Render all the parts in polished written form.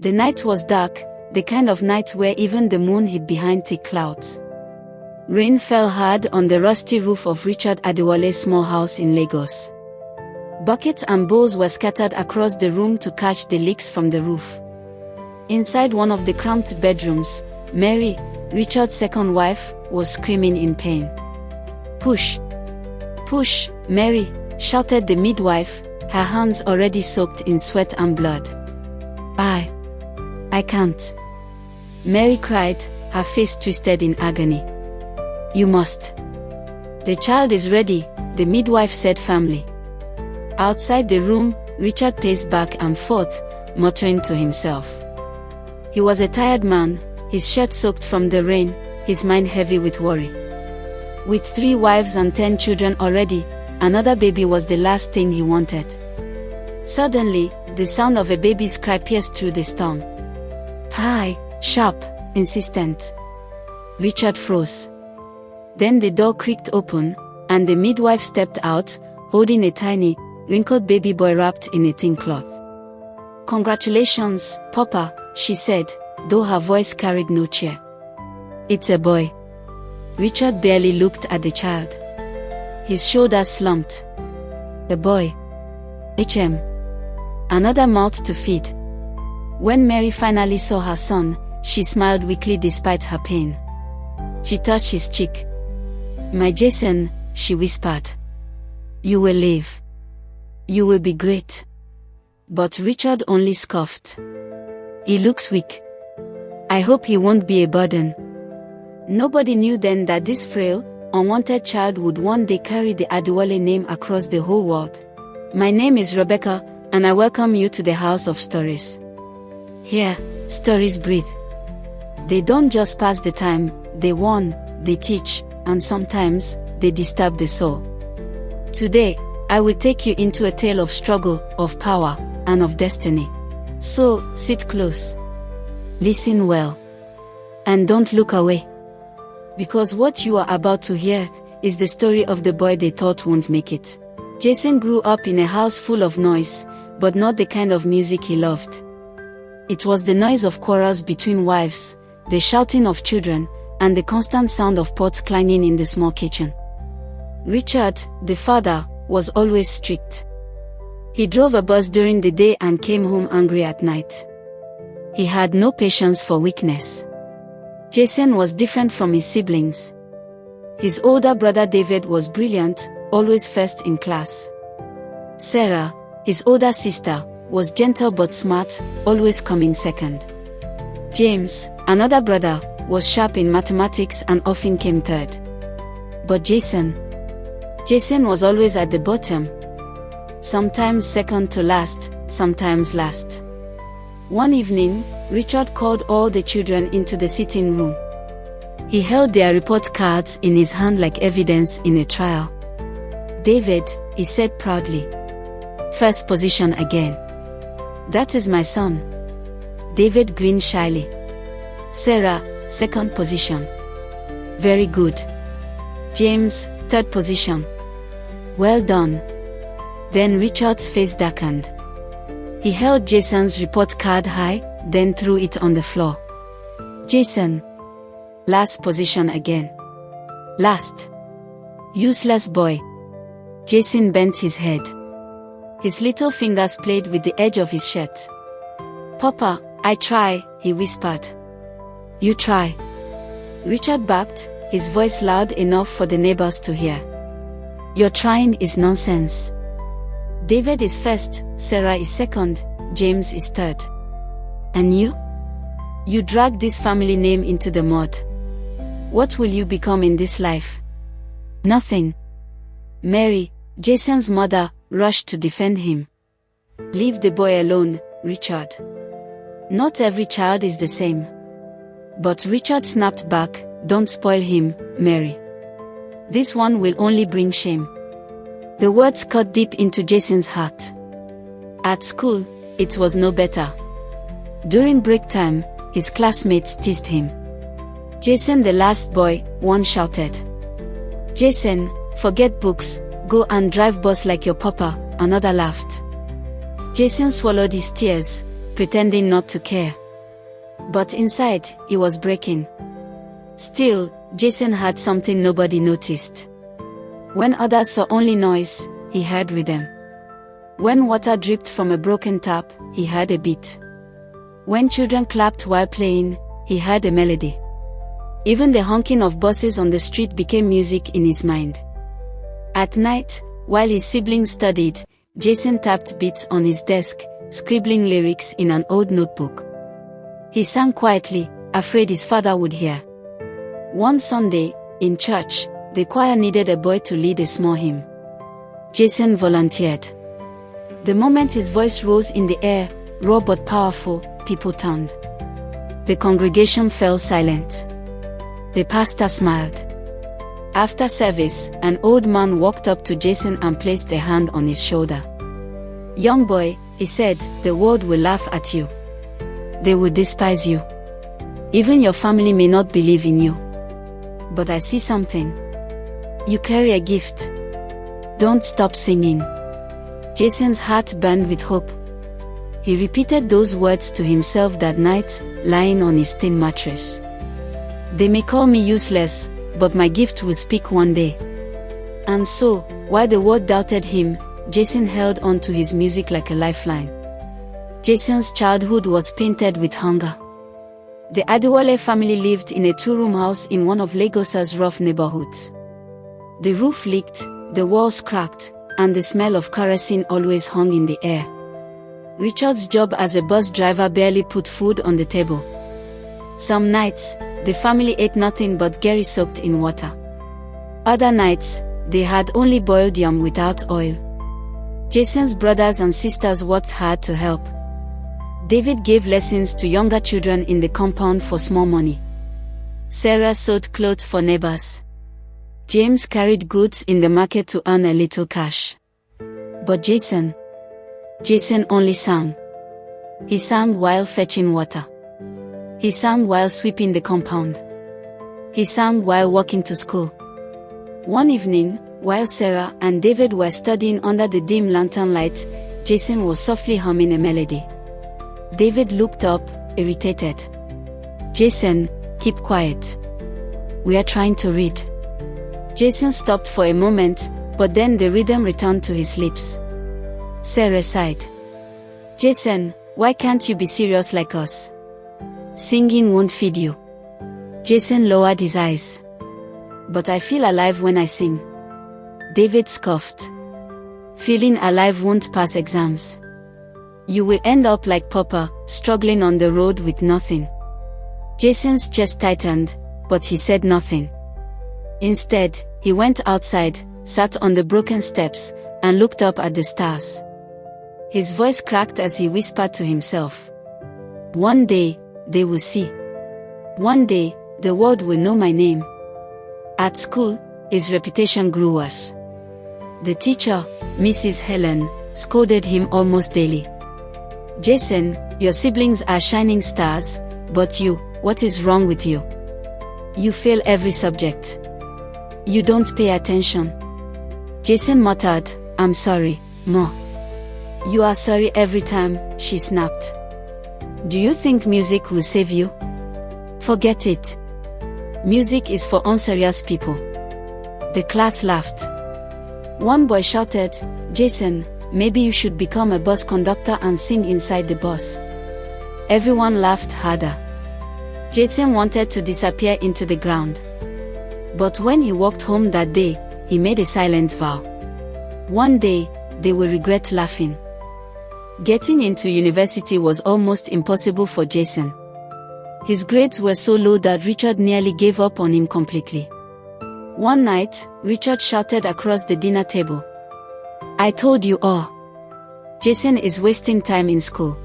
The night was dark, the kind of night where even the moon hid behind thick clouds. Rain fell hard on the rusty roof of Richard Adewale's small house in Lagos. Buckets and bowls were scattered across the room to catch the leaks from the roof. Inside one of the cramped bedrooms, Mary, Richard's second wife, was screaming in pain. "Push! Push, Mary!" shouted the midwife, her hands already soaked in sweat and blood. I can't," Mary cried, her face twisted in agony. "You must. The child is ready," the midwife said firmly. Outside the room, Richard paced back and forth, muttering to himself. He was a tired man, his shirt soaked from the rain, his mind heavy with worry. With 3 wives and 10 children already, another baby was the last thing he wanted. Suddenly, the sound of a baby's cry pierced through the storm. High, sharp, insistent. Richard froze. Then the door creaked open, and the midwife stepped out, holding a tiny, wrinkled baby boy wrapped in a thin cloth. "Congratulations, Papa," she said, though her voice carried no cheer. "It's a boy." Richard barely looked at the child. His shoulders slumped. "A boy. HM. Another mouth to feed." When Mary finally saw her son, she smiled weakly despite her pain. She touched his cheek. "My Jason," she whispered. "You will live. You will be great." But Richard only scoffed. "He looks weak. I hope he won't be a burden." Nobody knew then that this frail, unwanted child would one day carry the Adewale name across the whole world. My name is Rebecca, and I welcome you to the House of Stories. Here, stories breathe. They don't just pass the time, they warn, they teach, and sometimes, they disturb the soul. Today, I will take you into a tale of struggle, of power, and of destiny. So, sit close. Listen well. And don't look away. Because what you are about to hear is the story of the boy they thought won't make it. Jason grew up in a house full of noise, but not the kind of music he loved. It was the noise of quarrels between wives, the shouting of children, and the constant sound of pots clanging in the small kitchen. Richard, the father, was always strict. He drove a bus during the day and came home angry at night. He had no patience for weakness. Jason was different from his siblings. His older brother David was brilliant, always first in class. Sarah, his older sister, was gentle but smart, always coming second. James, another brother, was sharp in mathematics and often came third. But Jason was always at the bottom. Sometimes second to last, sometimes last. One evening, Richard called all the children into the sitting room. He held their report cards in his hand like evidence in a trial. "David," he said proudly. "First position again." "That is my son." David grinned shyly. "Sarah, second position." "Very good." "James, third position." "Well done." Then Richard's face darkened. He held Jason's report card high, then threw it on the floor. "Jason. Last position again." "Last. Useless boy." Jason bent his head. His little fingers played with the edge of his shirt. "Papa, I try," he whispered. "You try." Richard barked, his voice loud enough for the neighbors to hear. "Your trying is nonsense. David is first, Sarah is second, James is third. And you? You dragged this family name into the mud. What will you become in this life?" "Nothing." Mary, Jason's mother, rushed to defend him. "Leave the boy alone, Richard. Not every child is the same." But Richard snapped back, "Don't spoil him, Mary. This one will only bring shame." The words cut deep into Jason's heart. At school, it was no better. During break time, his classmates teased him. "Jason, the last boy," one shouted. "Jason, forget books, go and drive bus like your papa," another laughed. Jason swallowed his tears, pretending not to care. But inside, he was breaking. Still, Jason had something nobody noticed. When others saw only noise, he heard rhythm. When water dripped from a broken tap, he heard a beat. When children clapped while playing, he heard a melody. Even the honking of buses on the street became music in his mind. At night, while his siblings studied, Jason tapped beats on his desk, scribbling lyrics in an old notebook. He sang quietly, afraid his father would hear. One Sunday, in church, the choir needed a boy to lead a small hymn. Jason volunteered. The moment his voice rose in the air, raw but powerful, people turned. The congregation fell silent. The pastor smiled. After service, an old man walked up to Jason and placed a hand on his shoulder. "Young boy," he said, "the world will laugh at you. They will despise you. Even your family may not believe in you. But I see something. You carry a gift. Don't stop singing." Jason's heart burned with hope. He repeated those words to himself that night, lying on his thin mattress. "They may call me useless, but my gift will speak one day." And so, while the world doubted him, Jason held on to his music like a lifeline. Jason's childhood was painted with hunger. The Adewale family lived in a two-room house in one of Lagos's rough neighborhoods. The roof leaked, the walls cracked, and the smell of kerosene always hung in the air. Richard's job as a bus driver barely put food on the table. Some nights, the family ate nothing but gari soaked in water. Other nights, they had only boiled yam without oil. Jason's brothers and sisters worked hard to help. David gave lessons to younger children in the compound for small money. Sarah sewed clothes for neighbors. James carried goods in the market to earn a little cash. But Jason only sang. He sang while fetching water. He sang while sweeping the compound. He sang while walking to school. One evening, while Sarah and David were studying under the dim lantern light, Jason was softly humming a melody. David looked up, irritated. "Jason, keep quiet. We are trying to read." Jason stopped for a moment, but then the rhythm returned to his lips. Sarah sighed. "Jason, why can't you be serious like us? Singing won't feed you." Jason lowered his eyes. "But I feel alive when I sing." David scoffed. "Feeling alive won't pass exams. You will end up like Papa, struggling on the road with nothing." Jason's chest tightened, but he said nothing. Instead, he went outside, sat on the broken steps, and looked up at the stars. His voice cracked as he whispered to himself. "One day, they will see. One day, the world will know my name." At school, his reputation grew worse. The teacher, Mrs. Helen, scolded him almost daily. "Jason, your siblings are shining stars, but you, what is wrong with you? You fail every subject. You don't pay attention." Jason muttered, "I'm sorry, Ma." "You are sorry every time," she snapped. "Do you think music will save you? Forget it. Music is for unserious people." The class laughed. One boy shouted, "Jason, maybe you should become a bus conductor and sing inside the bus." Everyone laughed harder. Jason wanted to disappear into the ground. But when he walked home that day, he made a silent vow. One day, they will regret laughing. Getting into university was almost impossible for Jason. His grades were so low that Richard nearly gave up on him completely. One night, Richard shouted across the dinner table, "I told you all. Jason is wasting time in school.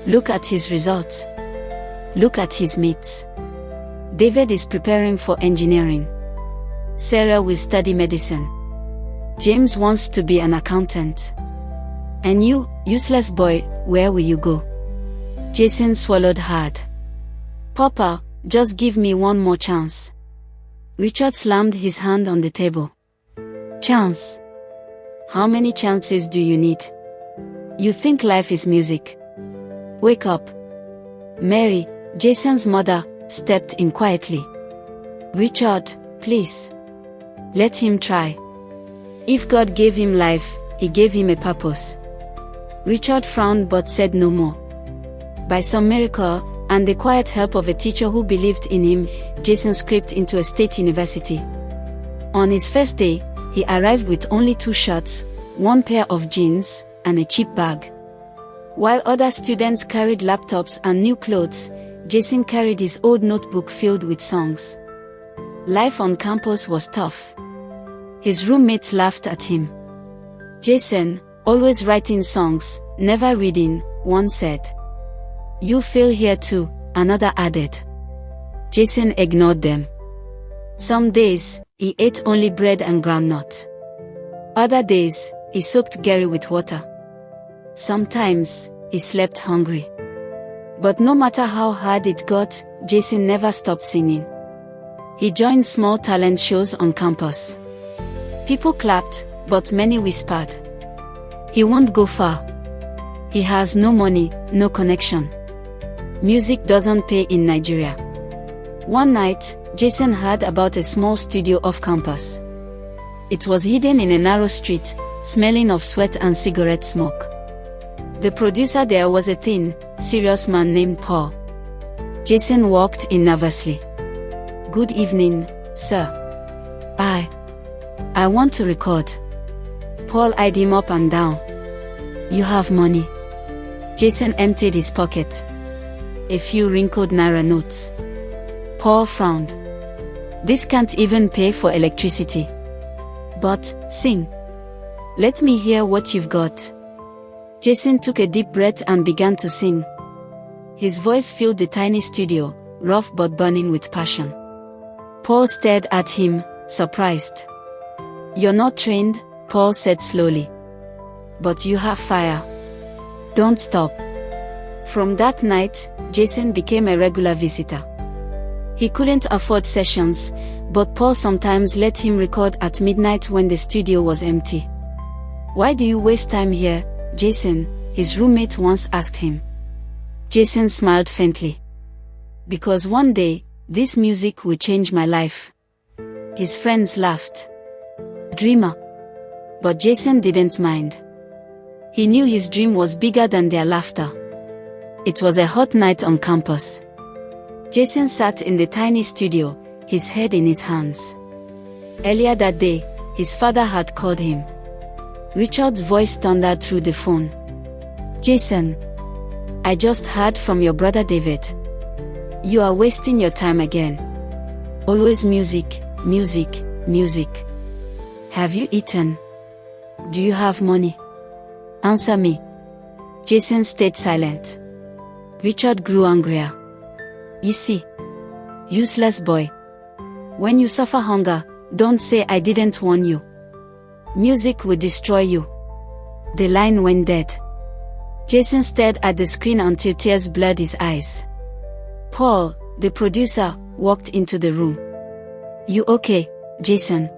Look at his results. Look at his mates. David is preparing for engineering. Sarah will study medicine. James wants to be an accountant. And you, useless boy, where will you go?" Jason swallowed hard. "Papa, just give me one more chance." Richard slammed his hand on the table. "Chance? How many chances do you need? You think life is music? Wake up. Mary, Jason's mother, stepped in quietly. Richard, please. Let him try. If God gave him life, he gave him a purpose. Richard frowned but said no more. By some miracle, and the quiet help of a teacher who believed in him, Jason scraped into a state university. On his first day, he arrived with only 2 shirts, 1 pair of jeans, and a cheap bag. While other students carried laptops and new clothes, Jason carried his old notebook filled with songs. Life on campus was tough. His roommates laughed at him. Jason, always writing songs, never reading, one said. You fail here too, another added. Jason ignored them. Some days, he ate only bread and groundnut. Other days, he soaked Gary with water. Sometimes, he slept hungry. But no matter how hard it got, Jason never stopped singing. He joined small talent shows on campus. People clapped, but many whispered. He won't go far. He has no money, no connection. Music doesn't pay in Nigeria. One night, Jason heard about a small studio off campus. It was hidden in a narrow street, smelling of sweat and cigarette smoke. The producer there was a thin, serious man named Paul. Jason walked in nervously. Good evening, sir. I want to record. Paul eyed him up and down. You have money. Jason emptied his pocket. A few wrinkled naira notes. Paul frowned. This can't even pay for electricity. But, sing. Let me hear what you've got. Jason took a deep breath and began to sing. His voice filled the tiny studio, rough but burning with passion. Paul stared at him, surprised. You're not trained, Paul said slowly. But you have fire. Don't stop. From that night, Jason became a regular visitor. He couldn't afford sessions, but Paul sometimes let him record at midnight when the studio was empty. Why do you waste time here, Jason? His roommate once asked him. Jason smiled faintly. Because one day, this music will change my life. His friends laughed. Dreamer. But Jason didn't mind. He knew his dream was bigger than their laughter. It was a hot night on campus. Jason sat in the tiny studio, his head in his hands. Earlier that day, his father had called him. Richard's voice thundered through the phone. Jason, I just heard from your brother David. You are wasting your time again. Always music, music, music. Have you eaten? Do you have money? Answer me. Jason stayed silent. Richard grew angrier. You see, useless boy. When you suffer hunger, don't say I didn't warn you. Music will destroy you. The line went dead. Jason stared at the screen until tears blurred his eyes. Paul, the producer, walked into the room. You okay, Jason?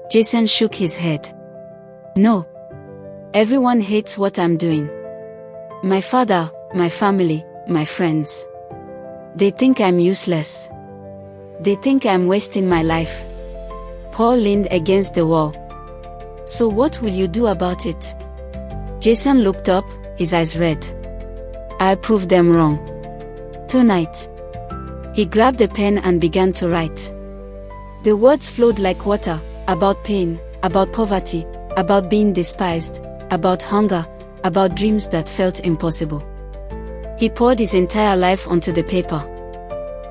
Jason shook his head. No. Everyone hates what I'm doing. My father, my family, my friends. They think I'm useless. They think I'm wasting my life. Paul leaned against the wall. So what will you do about it? Jason looked up, his eyes red. I'll prove them wrong. Tonight. He grabbed a pen and began to write. The words flowed like water, about pain, about poverty, about being despised, about hunger, about dreams that felt impossible. He poured his entire life onto the paper.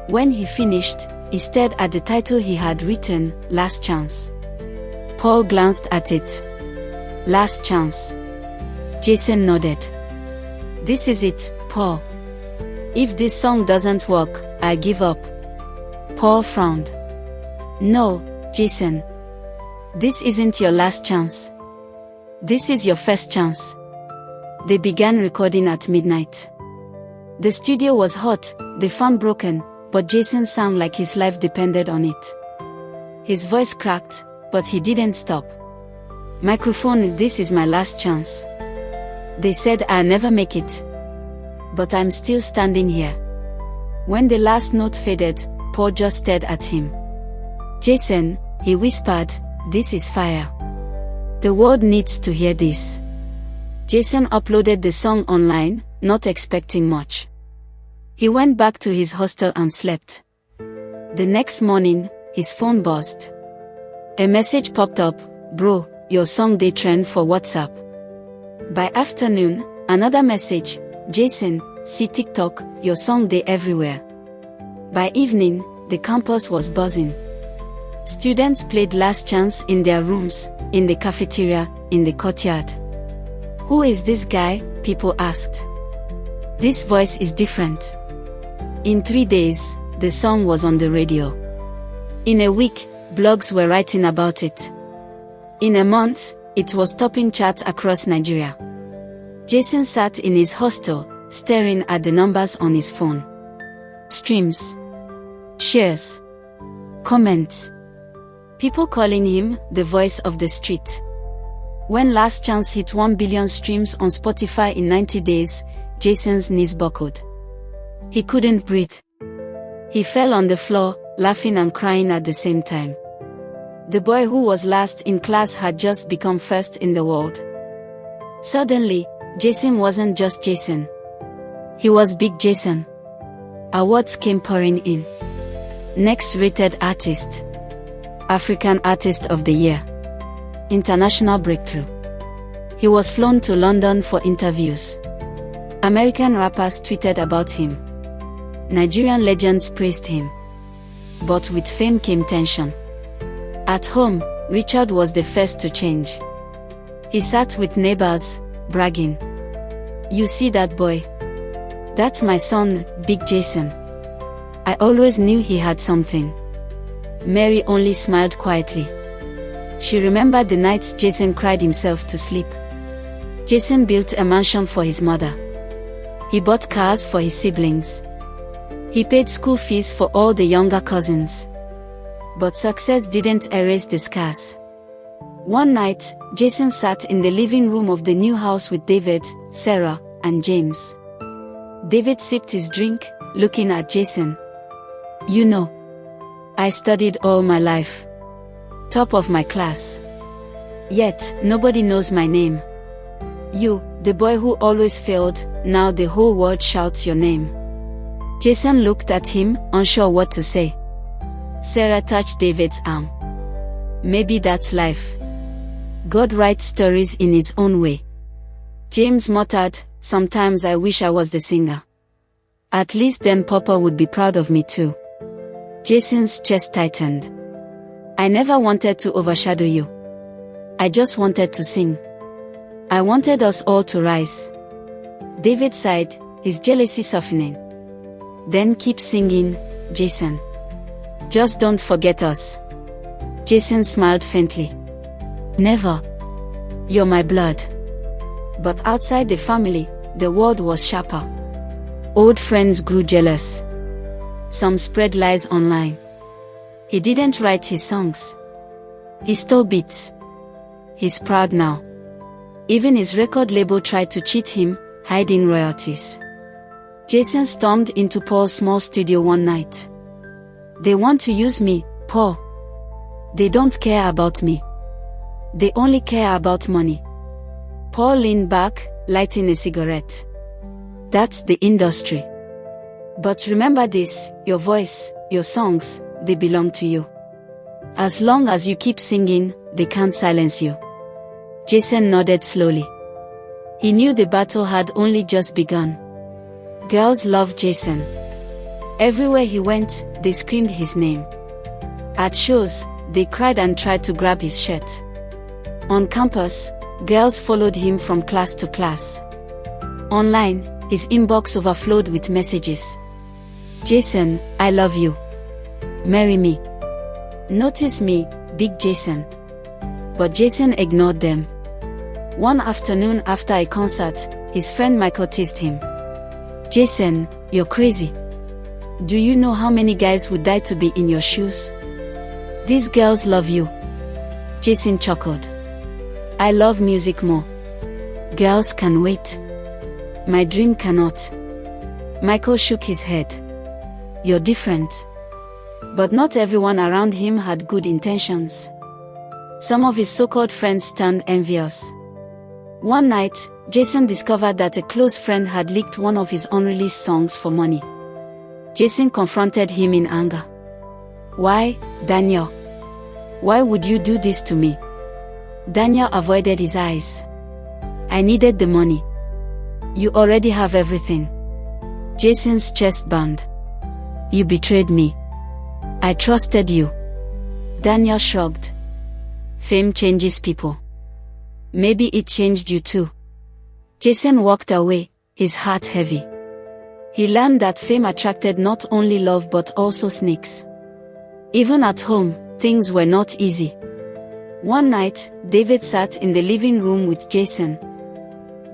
When he finished, he stared at the title he had written, Last Chance. Paul glanced at it. Last chance. Jason nodded. This is it, Paul. If this song doesn't work, I give up. Paul frowned. No, Jason. This isn't your last chance. This is your first chance. They began recording at midnight. The studio was hot, the fan broken, but Jason sang like his life depended on it. His voice cracked, but he didn't stop. Microphone, this is my last chance. They said I'll never make it. But I'm still standing here. When the last note faded, Paul just stared at him. Jason, he whispered, this is fire. The world needs to hear this. Jason uploaded the song online, not expecting much. He went back to his hostel and slept. The next morning, his phone buzzed. A message popped up, bro, your song dey trend for WhatsApp. By afternoon, another message, Jason, see TikTok, your song dey everywhere. By evening, the campus was buzzing. Students played Last Chance in their rooms, in the cafeteria, in the courtyard. Who is this guy? People asked. This voice is different. In 3 days, the song was on the radio. In a week, blogs were writing about it. In a month, it was topping charts across Nigeria. Jason sat in his hostel, staring at the numbers on his phone. Streams, shares, comments. People calling him the voice of the street. When Last Chance hit 1 billion streams on Spotify in 90 days, Jason's knees buckled. He couldn't breathe. He fell on the floor, laughing and crying at the same time. The boy who was last in class had just become first in the world. Suddenly, Jason wasn't just Jason. He was Big Jason. Awards came pouring in. Next rated artist. African Artist of the Year. International breakthrough. He was flown to London for interviews. American rappers tweeted about him. Nigerian legends praised him. But with fame came tension. At home, Richard was the first to change. He sat with neighbors, bragging. You see that boy? That's my son, Big Jason. I always knew he had something. Mary only smiled quietly. She remembered the nights Jason cried himself to sleep. Jason built a mansion for his mother. He bought cars for his siblings. He paid school fees for all the younger cousins. But success didn't erase the scars. One night, Jason sat in the living room of the new house with David, Sarah, and James. David sipped his drink, looking at Jason. You know, I studied all my life. Top of my class. Yet, nobody knows my name. You, the boy who always failed, now the whole world shouts your name. Jason looked at him, unsure what to say. Sarah touched David's arm. Maybe that's life. God writes stories in his own way. James muttered, sometimes I wish I was the singer. At least then Papa would be proud of me too. Jason's chest tightened. I never wanted to overshadow you. I just wanted to sing. I wanted us all to rise. David sighed, his jealousy softening. Then keep singing, Jason. Just don't forget us. Jason smiled faintly. Never. You're my blood. But outside the family, the world was sharper. Old friends grew jealous. Some spread lies online. He didn't write his songs. He stole beats. He's proud now. Even his record label tried to cheat him, hiding royalties. Jason stormed into Paul's small studio one night. They want to use me, Paul. They don't care about me. They only care about money. Paul leaned back, lighting a cigarette. That's the industry. But remember this, your voice, your songs, they belong to you. As long as you keep singing, they can't silence you. Jason nodded slowly. He knew the battle had only just begun. Girls loved Jason. Everywhere he went, they screamed his name. At shows, they cried and tried to grab his shirt. On campus, girls followed him from class to class. Online, his inbox overflowed with messages. Jason, I love you. Marry me. Notice me, Big Jason. But Jason ignored them. One afternoon after a concert, his friend Michael teased him. Jason, you're crazy. Do you know how many guys would die to be in your shoes? These girls love you. Jason chuckled. I love music more. Girls can wait. My dream cannot. Michael shook his head. You're different. But not everyone around him had good intentions. Some of his so-called friends turned envious. One night, Jason discovered that a close friend had leaked one of his unreleased songs for money. Jason confronted him in anger. Why, Daniel? Why would you do this to me? Daniel avoided his eyes. I needed the money. You already have everything. Jason's chest burned. You betrayed me. I trusted you. Daniel shrugged. Fame changes people. Maybe it changed you too. Jason walked away, his heart heavy. He learned that fame attracted not only love but also snakes. Even at home, things were not easy. One night, David sat in the living room with Jason.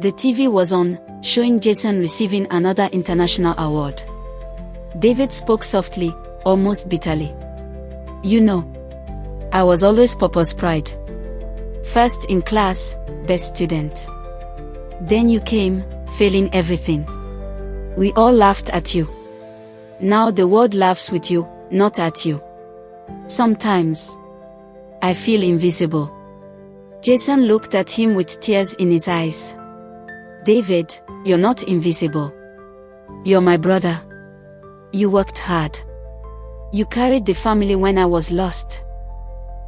The TV was on, showing Jason receiving another international award. David spoke softly, almost bitterly. You know, I was always Papa's pride. First in class, best student. Then you came, failing everything. We all laughed at you. Now the world laughs with you, not at you. Sometimes, I feel invisible. Jason looked at him with tears in his eyes. David, you're not invisible. You're my brother. You worked hard. You carried the family when I was lost.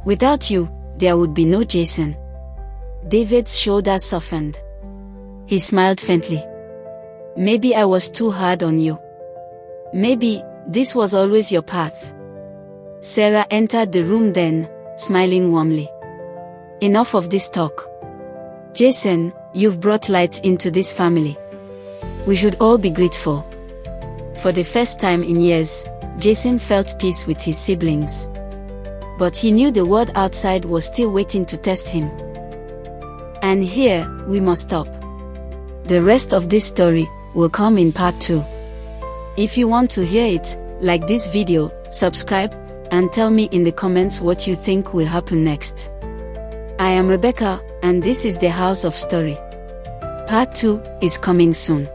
Without you, there would be no Jason. David's shoulders softened. He smiled faintly. Maybe I was too hard on you. Maybe this was always your path. Sarah entered the room then, smiling warmly. Enough of this talk. Jason, you've brought light into this family. We should all be grateful. For the first time in years, Jason felt peace with his siblings. But he knew the world outside was still waiting to test him. And here, we must stop. The rest of this story will come in part 2. If you want to hear it, like this video, subscribe, and tell me in the comments what you think will happen next. I am Rebecca, and this is the House of Story. Part 2 is coming soon.